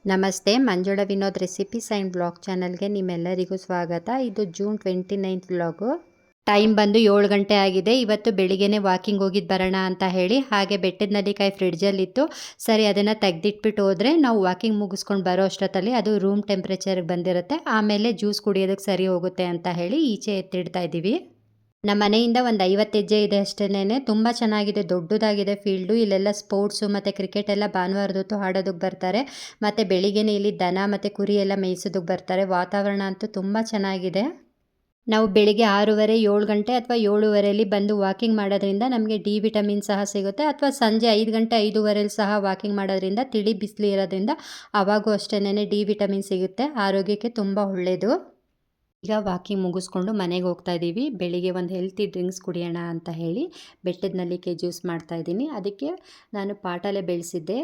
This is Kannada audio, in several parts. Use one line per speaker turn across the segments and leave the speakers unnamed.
ನಮಸ್ತೆ, Manjula Vinod recipes and blog ಚಾನಲ್ಗೆ ನಿಮ್ಮೆಲ್ಲರಿಗೂ ಸ್ವಾಗತ. ಇದು ಜೂನ್ 29th ವ್ಲಾಗು. ಟೈಮ್ ಬಂದು 7 ಗಂಟೆ ಆಗಿದೆ. ಇವತ್ತು ಬೆಳಿಗ್ಗೆನೇ ವಾಕಿಂಗ್ ಹೋಗಿದ್ದು ಬರೋಣ ಅಂತ ಹೇಳಿ ಹಾಗೆ ಬೆಟ್ಟದ ನೆಲ್ಲಿಕಾಯಿ ಫ್ರಿಡ್ಜಲ್ಲಿತ್ತು. ಸರಿ, ಅದನ್ನು ತೆಗೆದಿಟ್ಬಿಟ್ಟು ಹೋದರೆ ನಾವು ವಾಕಿಂಗ್ ಮುಗಿಸ್ಕೊಂಡು ಬರೋ ಅಷ್ಟೊತ್ತಲ್ಲಿ ಅದು ರೂಮ್ ಟೆಂಪ್ರೇಚರ್ಗೆ ಬಂದಿರುತ್ತೆ. ಆಮೇಲೆ ಜ್ಯೂಸ್ ಕುಡಿಯೋದಕ್ಕೆ ಸರಿ ಹೋಗುತ್ತೆ ಅಂತ ಹೇಳಿ ಈಚೆ ಎತ್ತಿಡ್ತಾ ಇದ್ದೀವಿ. ನಮ್ಮ ಮನೆಯಿಂದ ಒಂದು 50 ಹೆಜ್ಜೆ ಇದೆ ಅಷ್ಟೇನೆ. ತುಂಬ ಚೆನ್ನಾಗಿದೆ, ದೊಡ್ಡದಾಗಿದೆ ಫೀಲ್ಡು. ಇಲ್ಲೆಲ್ಲ ಸ್ಪೋರ್ಟ್ಸು ಮತ್ತು ಕ್ರಿಕೆಟ್ ಎಲ್ಲ ಭಾನುವಾರದ ಹೊತ್ತು ಆಡೋದಕ್ಕೆ ಬರ್ತಾರೆ. ಮತ್ತು ಬೆಳಿಗ್ಗೆನೇ ಇಲ್ಲಿ ದನ ಮತ್ತು ಕುರಿ ಎಲ್ಲ ಮೇಯಿಸೋದಕ್ಕೆ ಬರ್ತಾರೆ. ವಾತಾವರಣ ಅಂತೂ ತುಂಬ ಚೆನ್ನಾಗಿದೆ. ನಾವು ಬೆಳಿಗ್ಗೆ 6:30, 7 ಗಂಟೆ ಅಥವಾ 7:30 ಬಂದು ವಾಕಿಂಗ್ ಮಾಡೋದ್ರಿಂದ ನಮಗೆ ಡಿ ವಿಟಮಿನ್ ಸಹ ಸಿಗುತ್ತೆ. ಅಥವಾ ಸಂಜೆ 5 ಗಂಟೆ 5:30 ಸಹ ವಾಕಿಂಗ್ ಮಾಡೋದ್ರಿಂದ ತಿಳಿ ಬಿಸಿಲು ಇರೋದ್ರಿಂದ ಆವಾಗೂ ಅಷ್ಟೇನೆ ಡಿ ವಿಟಮಿನ್ ಸಿಗುತ್ತೆ. ಆರೋಗ್ಯಕ್ಕೆ ತುಂಬ ಒಳ್ಳೆಯದು. ಈಗ ವಾಕಿಂಗ್ ಮುಗಿಸ್ಕೊಂಡು ಮನೆಗೆ ಹೋಗ್ತಾ ಇದ್ದೀವಿ. ಬೆಳಿಗ್ಗೆ ಒಂದು ಹೆಲ್ತಿ ಡ್ರಿಂಕ್ಸ್ ಕುಡಿಯೋಣ ಅಂತ ಹೇಳಿ ಬೆಟ್ಟದ ನೆಲ್ಲಿಕಾಯಿ ಜ್ಯೂಸ್ ಮಾಡ್ತಾಯಿದ್ದೀನಿ. ಅದಕ್ಕೆ ನಾನು ಪಾಟಲ್ಲೇ ಬೆಳೆಸಿದ್ದೆ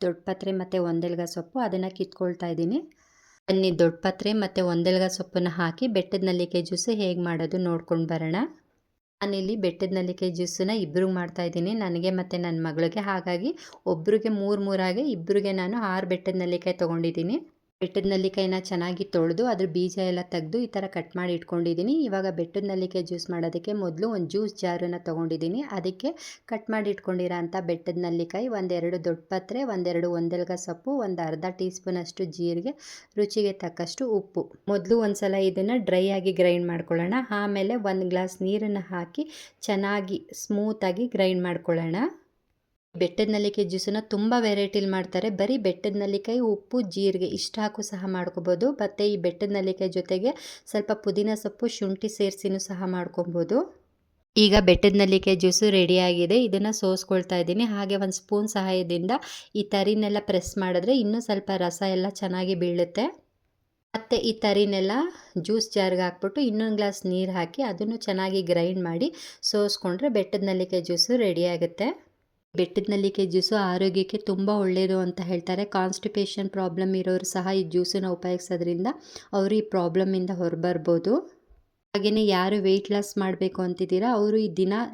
ದೊಡ್ಡಪತ್ರೆ ಮತ್ತು ಒಂದೆಲ್ಗ ಸೊಪ್ಪು, ಅದನ್ನು ಕಿತ್ಕೊಳ್ತಾ ಇದ್ದೀನಿ. ಬನ್ನಿ ದೊಡ್ಡಪತ್ರೆ ಮತ್ತು ಒಂದೆಲ್ಗ ಸೊಪ್ಪನ್ನು ಹಾಕಿ ಬೆಟ್ಟದ ನೆಲ್ಲಿಕಾಯಿ ಜ್ಯೂಸು ಹೇಗೆ ಮಾಡೋದು ನೋಡ್ಕೊಂಡು ಬರೋಣ. ನಾನಿಲ್ಲಿ ಬೆಟ್ಟದ ನೆಲ್ಲಿಕಾಯಿ ಜ್ಯೂಸನ್ನು ಇಬ್ಬರಿಗೆ ಮಾಡ್ತಾಯಿದ್ದೀನಿ, ನನಗೆ ಮತ್ತು ನನ್ನ ಮಗಳಿಗೆ. ಹಾಗಾಗಿ ಒಬ್ರಿಗೆ 3 ಇಬ್ಬರಿಗೆ ನಾನು 6 ಬೆಟ್ಟದ ನೆಲ್ಲಿಕಾಯಿ ತೊಗೊಂಡಿದ್ದೀನಿ. ಬೆಟ್ಟದ ನೆಲ್ಲಿಕಾಯಿನ ಚೆನ್ನಾಗಿ ತೊಳೆದು ಅದ್ರ ಬೀಜ ಎಲ್ಲ ತೆಗೆದು ಈ ಥರ ಕಟ್ ಮಾಡಿ ಇಟ್ಕೊಂಡಿದ್ದೀನಿ. ಇವಾಗ ಬೆಟ್ಟದ ನೆಲ್ಲಿಕಾಯಿ ಜ್ಯೂಸ್ ಮಾಡೋದಕ್ಕೆ ಮೊದಲು ಒಂದು ಜ್ಯೂಸ್ ಜಾರನ್ನು ತೊಗೊಂಡಿದ್ದೀನಿ. ಅದಕ್ಕೆ ಕಟ್ ಮಾಡಿ ಇಟ್ಕೊಂಡಿರೋ ಅಂಥ ಬೆಟ್ಟದ ನೆಲ್ಲಿಕಾಯಿ, 1-2 ದೊಡ್ಡಪತ್ರೆ, 1-2 ಒಂದೆಲ್ಗ ಸೊಪ್ಪು, ಒಂದು ಅರ್ಧ ಟೀ ಸ್ಪೂನಷ್ಟು ಜೀರಿಗೆ, ರುಚಿಗೆ ತಕ್ಕಷ್ಟು ಉಪ್ಪು. ಮೊದಲು ಒಂದು ಸಲ ಇದನ್ನು ಡ್ರೈ ಆಗಿ ಗ್ರೈಂಡ್ ಮಾಡ್ಕೊಳ್ಳೋಣ. ಆಮೇಲೆ 1 ಗ್ಲಾಸ್ ನೀರನ್ನು ಹಾಕಿ ಚೆನ್ನಾಗಿ ಸ್ಮೂತಾಗಿ ಗ್ರೈಂಡ್ ಮಾಡ್ಕೊಳ್ಳೋಣ. ಬೆಟ್ಟದ ನೆಲ್ಲಿಕಾಯಿ ಜ್ಯೂಸನ್ನು ತುಂಬ ವೆರೈಟಿಲಿ ಮಾಡ್ತಾರೆ. ಬರೀ ಬೆಟ್ಟದ ನೆಲ್ಲಿಕಾಯಿ, ಉಪ್ಪು, ಜೀರಿಗೆ ಇಷ್ಟು ಹಾಕು ಸಹ ಮಾಡ್ಕೊಬೋದು. ಮತ್ತು ಈ ಬೆಟ್ಟದ ನೆಲ್ಲಿಕಾಯಿ ಜೊತೆಗೆ ಸ್ವಲ್ಪ ಪುದೀನ ಸೊಪ್ಪು, ಶುಂಠಿ ಸೇರಿಸಿನೂ ಸಹ ಮಾಡ್ಕೊಬೋದು. ಈಗ ಬೆಟ್ಟದ ನೆಲ್ಲಿಕಾಯಿ ಜ್ಯೂಸು ರೆಡಿಯಾಗಿದೆ. ಇದನ್ನು ಸೋಸ್ಕೊಳ್ತಾ ಇದ್ದೀನಿ. ಹಾಗೆ ಒಂದು ಸ್ಪೂನ್ ಸಹಾಯದಿಂದ ಈ ತರಿನೆಲ್ಲ ಪ್ರೆಸ್ ಮಾಡಿದ್ರೆ ಇನ್ನೂ ಸ್ವಲ್ಪ ರಸ ಎಲ್ಲ ಚೆನ್ನಾಗಿ ಬೀಳುತ್ತೆ. ಮತ್ತು ಈ ತರಿನೆಲ್ಲ ಜ್ಯೂಸ್ ಜಾರ್ಗೆ ಹಾಕ್ಬಿಟ್ಟು ಇನ್ನೊಂದು ಗ್ಲಾಸ್ ನೀರು ಹಾಕಿ ಅದನ್ನು ಚೆನ್ನಾಗಿ ಗ್ರೈಂಡ್ ಮಾಡಿ ಸೋಸ್ಕೊಂಡ್ರೆ ಬೆಟ್ಟದ ನೆಲ್ಲಿಕಾಯಿ ಜ್ಯೂಸು ರೆಡಿಯಾಗುತ್ತೆ. ಬೆಟ್ಟದ ನೆಲ್ಲಿಕಾಯಿ ಜ್ಯೂಸು ಆರೋಗ್ಯಕ್ಕೆ ತುಂಬ ಒಳ್ಳೆಯದು ಅಂತ ಹೇಳ್ತಾರೆ. ಕಾನ್ಸ್ಟಿಪೇಷನ್ ಪ್ರಾಬ್ಲಮ್ ಇರೋರು ಸಹ ಈ ಜ್ಯೂಸನ್ನು ಉಪಯೋಗಿಸೋದ್ರಿಂದ ಅವರು ಈ ಪ್ರಾಬ್ಲಮ್ಮಿಂದ ಹೊರಬರ್ಬೋದು. ಹಾಗೆಯೇ ಯಾರು ವೆಯ್ಟ್ ಲಾಸ್ ಮಾಡಬೇಕು ಅಂತಿದ್ದೀರಾ ಅವರು ಈ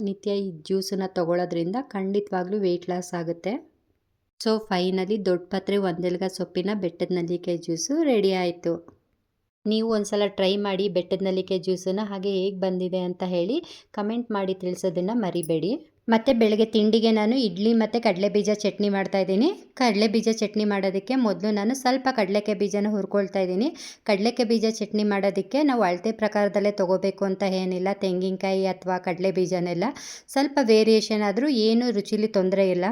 ನಿತ್ಯ ಈ ಜ್ಯೂಸನ್ನು ತೊಗೊಳೋದ್ರಿಂದ ಖಂಡಿತವಾಗ್ಲೂ ವೆಯ್ಟ್ ಲಾಸ್ ಆಗುತ್ತೆ. ಸೊ ಫೈನಲಿ ದೊಡ್ಡಪತ್ರೆ, ಒಂದೆಲ್ಗ ಸೊಪ್ಪಿನ ಬೆಟ್ಟದ ನೆಲ್ಲಿಕಾಯಿ ಜ್ಯೂಸು ರೆಡಿ ಆಯಿತು. ನೀವು ಒಂದು ಸಲ ಟ್ರೈ ಮಾಡಿ ಬೆಟ್ಟದ ನೆಲ್ಲಿಕಾಯಿ ಜ್ಯೂಸನ್ನು. ಹಾಗೆ ಹೇಗೆ ಬಂದಿದೆ ಅಂತ ಹೇಳಿ ಕಮೆಂಟ್ ಮಾಡಿ ತಿಳಿಸೋದನ್ನು ಮರಿಬೇಡಿ. ಮತ್ತು ಬೆಳಗ್ಗೆ ತಿಂಡಿಗೆ ನಾನು ಇಡ್ಲಿ ಮತ್ತು ಕಡಲೆಬೀಜ ಚಟ್ನಿ ಮಾಡ್ತಾಯಿದ್ದೀನಿ. ಕಡಲೆಬೀಜ ಚಟ್ನಿ ಮಾಡೋದಕ್ಕೆ ಮೊದಲು ನಾನು ಸ್ವಲ್ಪ ಕಡಲೆಕಾಯಿ ಬೀಜನ ಹುರ್ಕೊಳ್ತಾ ಇದ್ದೀನಿ. ಕಡಲೆಕಾಯಿ ಬೀಜ ಚಟ್ನಿ ಮಾಡೋದಕ್ಕೆ ನಾವು ಅಳತೆ ಪ್ರಕಾರದಲ್ಲೇ ತೊಗೋಬೇಕು ಅಂತ ಏನಿಲ್ಲ. ತೆಂಗಿನಕಾಯಿ ಅಥವಾ ಕಡಲೆ ಬೀಜನೆಲ್ಲ ಸ್ವಲ್ಪ ವೇರಿಯೇಷನ್ ಆದರೂ ಏನೂ ರುಚಿಲಿ ತೊಂದರೆ ಇಲ್ಲ.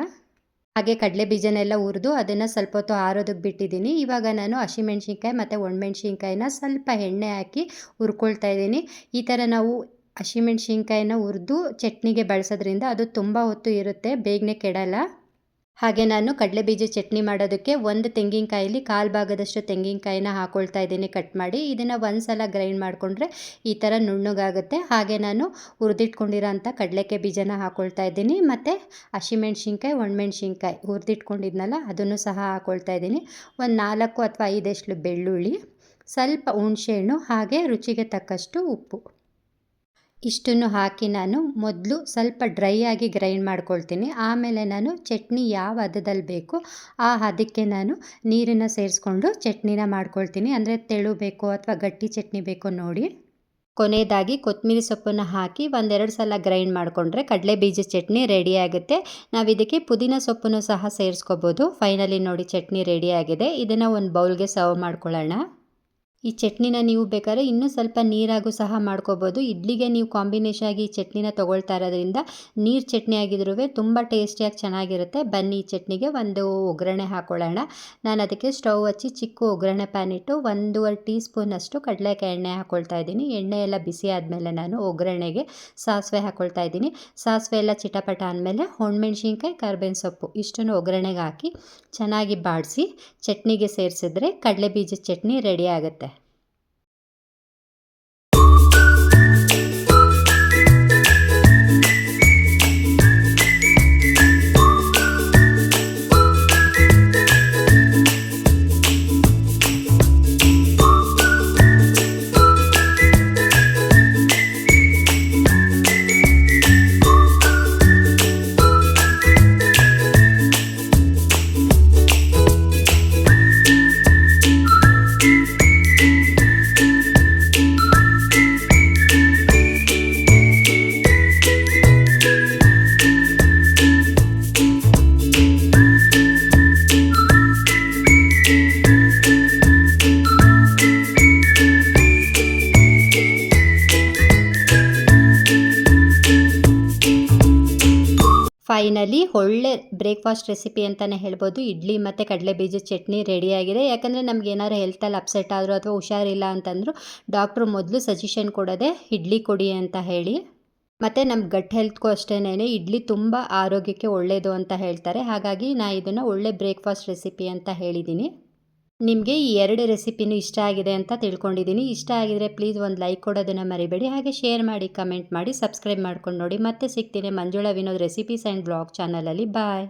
ಹಾಗೆ ಕಡಲೆ ಬೀಜನೆಲ್ಲ ಹುರಿದು ಅದನ್ನು ಸ್ವಲ್ಪ ಹೊತ್ತು ಆರೋದಕ್ಕೆ ಬಿಟ್ಟಿದ್ದೀನಿ. ಇವಾಗ ನಾನು ಹಸಿಮೆಣ್ಸಿನ್ಕಾಯಿ ಮತ್ತು ಒಣಮೆಣ್ಸಿನ್ಕಾಯಿನ ಸ್ವಲ್ಪ ಎಣ್ಣೆ ಹಾಕಿ ಹುರ್ಕೊಳ್ತಾ ಇದ್ದೀನಿ. ಈ ಥರ ನಾವು ಹಸಿಮೆಣ್ಸಿನ್ಕಾಯಿನ ಹುರಿದು ಚಟ್ನಿಗೆ ಬಳಸೋದ್ರಿಂದ ಅದು ತುಂಬ ಹೊತ್ತು ಇರುತ್ತೆ, ಬೇಗನೆ ಕೆಡಲ್ಲ. ಹಾಗೆ ನಾನು ಕಡಲೆಬೀಜ ಚಟ್ನಿ ಮಾಡೋದಕ್ಕೆ ಒಂದು ತೆಂಗಿನಕಾಯಲ್ಲಿ 1/4 ಭಾಗದಷ್ಟು ತೆಂಗಿನಕಾಯಿನ ಹಾಕ್ಕೊಳ್ತಾ ಇದ್ದೀನಿ ಕಟ್ ಮಾಡಿ. ಇದನ್ನು ಒಂದು ಸಲ ಗ್ರೈಂಡ್ ಮಾಡಿಕೊಂಡ್ರೆ ಈ ಥರ ನುಣ್ಣಗಾಗುತ್ತೆ. ಹಾಗೆ ನಾನು ಹುರಿದಿಟ್ಕೊಂಡಿರೋ ಅಂಥ ಕಡಲೆಕಾಯಿ ಬೀಜನ ಹಾಕ್ಕೊಳ್ತಾ ಇದ್ದೀನಿ. ಮತ್ತು ಹಸಿಮೆಣ್ಸಿನ್ಕಾಯಿ, ಒಣಮೆಣ್ಸಿನ್ಕಾಯಿ ಹುರಿದಿಟ್ಕೊಂಡಿದ್ನಲ್ಲ ಅದನ್ನು ಸಹ ಹಾಕ್ಕೊಳ್ತಾ ಇದ್ದೀನಿ. ಒಂದು 4 ಅಥವಾ 5 ಎಸ್ಳು ಬೆಳ್ಳುಳ್ಳಿ, ಸ್ವಲ್ಪ ಹುಣಸೆಹಣ್ಣು, ಹಾಗೆ ರುಚಿಗೆ ತಕ್ಕಷ್ಟು ಉಪ್ಪು. ಇಷ್ಟನ್ನು ಹಾಕಿ ನಾನು ಮೊದಲು ಸ್ವಲ್ಪ ಡ್ರೈ ಆಗಿ ಗ್ರೈಂಡ್ ಮಾಡ್ಕೊಳ್ತೀನಿ. ಆಮೇಲೆ ನಾನು ಚಟ್ನಿ ಯಾವ ಹದದಲ್ಲಿ ಬೇಕೋ ಆ ಹದಕ್ಕೆ ನಾನು ನೀರನ್ನು ಸೇರಿಸ್ಕೊಂಡು ಚಟ್ನಿನ ಮಾಡ್ಕೊಳ್ತೀನಿ. ಅಂದರೆ ತೆಳು ಬೇಕೋ ಅಥವಾ ಗಟ್ಟಿ ಚಟ್ನಿ ಬೇಕೋ ನೋಡಿ. ಕೊನೆಯದಾಗಿ ಕೊತ್ತಂಬರಿ ಸೊಪ್ಪನ್ನು ಹಾಕಿ 1-2 ಸಲ ಗ್ರೈಂಡ್ ಮಾಡಿಕೊಂಡ್ರೆ ಕಡಲೆ ಬೀಜ ಚಟ್ನಿ ರೆಡಿಯಾಗುತ್ತೆ. ನಾವು ಇದಕ್ಕೆ ಪುದೀನ ಸೊಪ್ಪನ್ನು ಸಹ ಸೇರಿಸ್ಕೋಬೋದು. ಫೈನಲಿ ನೋಡಿ ಚಟ್ನಿ ರೆಡಿಯಾಗಿದೆ. ಇದನ್ನು ಒಂದು ಬೌಲ್ಗೆ ಸರ್ವ್ ಮಾಡ್ಕೊಳ್ಳೋಣ. ಈ ಚಟ್ನಿನ ನೀವು ಬೇಕಾದ್ರೆ ಇನ್ನೂ ಸ್ವಲ್ಪ ನೀರಾಗೂ ಸಹ ಮಾಡ್ಕೋಬೋದು. ಇಡ್ಲಿಗೆ ನೀವು ಕಾಂಬಿನೇಷನ್ ಆಗಿ ಈ ಚಟ್ನಿನ ತೊಗೊಳ್ತಾ ಇರೋದ್ರಿಂದ ನೀರು ಚಟ್ನಿ ಆಗಿದ್ರೂ ತುಂಬ ಟೇಸ್ಟಿಯಾಗಿ ಚೆನ್ನಾಗಿರುತ್ತೆ. ಬನ್ನಿ ಈ ಚಟ್ನಿಗೆ ಒಂದು ಒಗ್ಗರಣೆ ಹಾಕ್ಕೊಳ್ಳೋಣ. ನಾನು ಅದಕ್ಕೆ ಸ್ಟವ್ ಹಚ್ಚಿ ಚಿಕ್ಕ ಒಗ್ಗರಣೆ ಪ್ಯಾನ್ ಇಟ್ಟು 1.5 ಟೀ ಸ್ಪೂನಷ್ಟು ಕಡಲೆಕಾಯಿ ಎಣ್ಣೆ ಹಾಕ್ಕೊಳ್ತಾ ಇದ್ದೀನಿ. ಎಣ್ಣೆ ಎಲ್ಲ ಬಿಸಿ ಆದಮೇಲೆ ನಾನು ಒಗ್ಗರಣೆಗೆ ಸಾಸಿವೆ ಹಾಕ್ಕೊಳ್ತಾ ಇದ್ದೀನಿ. ಸಾಸಿವೆ ಎಲ್ಲ ಚಿಟಪಟ ಆದಮೇಲೆ ಒಣಮೆಣ್ಸಿನ್ಕಾಯಿ, ಕರ್ಬೇವಿನ ಸೊಪ್ಪು ಇಷ್ಟನ್ನು ಒಗ್ಗರಣೆಗೆ ಹಾಕಿ ಚೆನ್ನಾಗಿ ಬಾಡಿಸಿ ಚಟ್ನಿಗೆ ಸೇರಿಸಿದ್ರೆ ಕಡಲೆ ಬೀಜದ ಚಟ್ನಿ ರೆಡಿ ಆಗುತ್ತೆ. ಫೈನಲಿ ಒಳ್ಳೆ ಬ್ರೇಕ್ಫಾಸ್ಟ್ ರೆಸಿಪಿ ಅಂತಲೇ ಹೇಳ್ಬೋದು. ಇಡ್ಲಿ ಮತ್ತು ಕಡಲೆ ಬೀಜದ ಚಟ್ನಿ ರೆಡಿಯಾಗಿದೆ. ಯಾಕಂದರೆ ನಮ್ಗೆ ಏನಾದ್ರು ಹೆಲ್ತಲ್ಲಿ ಅಪ್ಸೆಟ್ ಆದರೂ ಅಥವಾ ಹುಷಾರಿಲ್ಲ ಅಂತಂದರೂ ಡಾಕ್ಟ್ರು ಮೊದಲು ಸಜೆಷನ್ ಕೊಡೋದೇ ಇಡ್ಲಿ ಕೊಡಿ ಅಂತ ಹೇಳಿ. ಮತ್ತು ನಮ್ಮ ಗಟ್ ಹೆಲ್ತ್ಗೂ ಅಷ್ಟೇನೆ ಇಡ್ಲಿ ತುಂಬ ಆರೋಗ್ಯಕ್ಕೆ ಒಳ್ಳೆಯದು ಅಂತ ಹೇಳ್ತಾರೆ. ಹಾಗಾಗಿ ನಾನು ಇದನ್ನು ಒಳ್ಳೆ ಬ್ರೇಕ್ಫಾಸ್ಟ್ ರೆಸಿಪಿ ಅಂತ ಹೇಳಿದ್ದೀನಿ. ನಿಮಗೆ ಈ 2 ರೆಸಿಪಿನೂ ಇಷ್ಟ ಆಗಿದೆ ಅಂತ ತಿಳ್ಕೊಂಡಿದ್ದೀನಿ. ಇಷ್ಟ ಆಗಿದರೆ ಪ್ಲೀಸ್ ಒಂದು ಲೈಕ್ ಕೊಡೋದನ್ನು ಮರಿಬೇಡಿ. ಹಾಗೆ ಶೇರ್ ಮಾಡಿ, ಕಮೆಂಟ್ ಮಾಡಿ, ಸಬ್ಸ್ಕ್ರೈಬ್ ಮಾಡ್ಕೊಂಡು ನೋಡಿ. ಮತ್ತೆ ಸಿಗ್ತೀನಿ Manjula Vinod recipes and blog ಚಾನಲಲ್ಲಿ. ಬಾಯ್.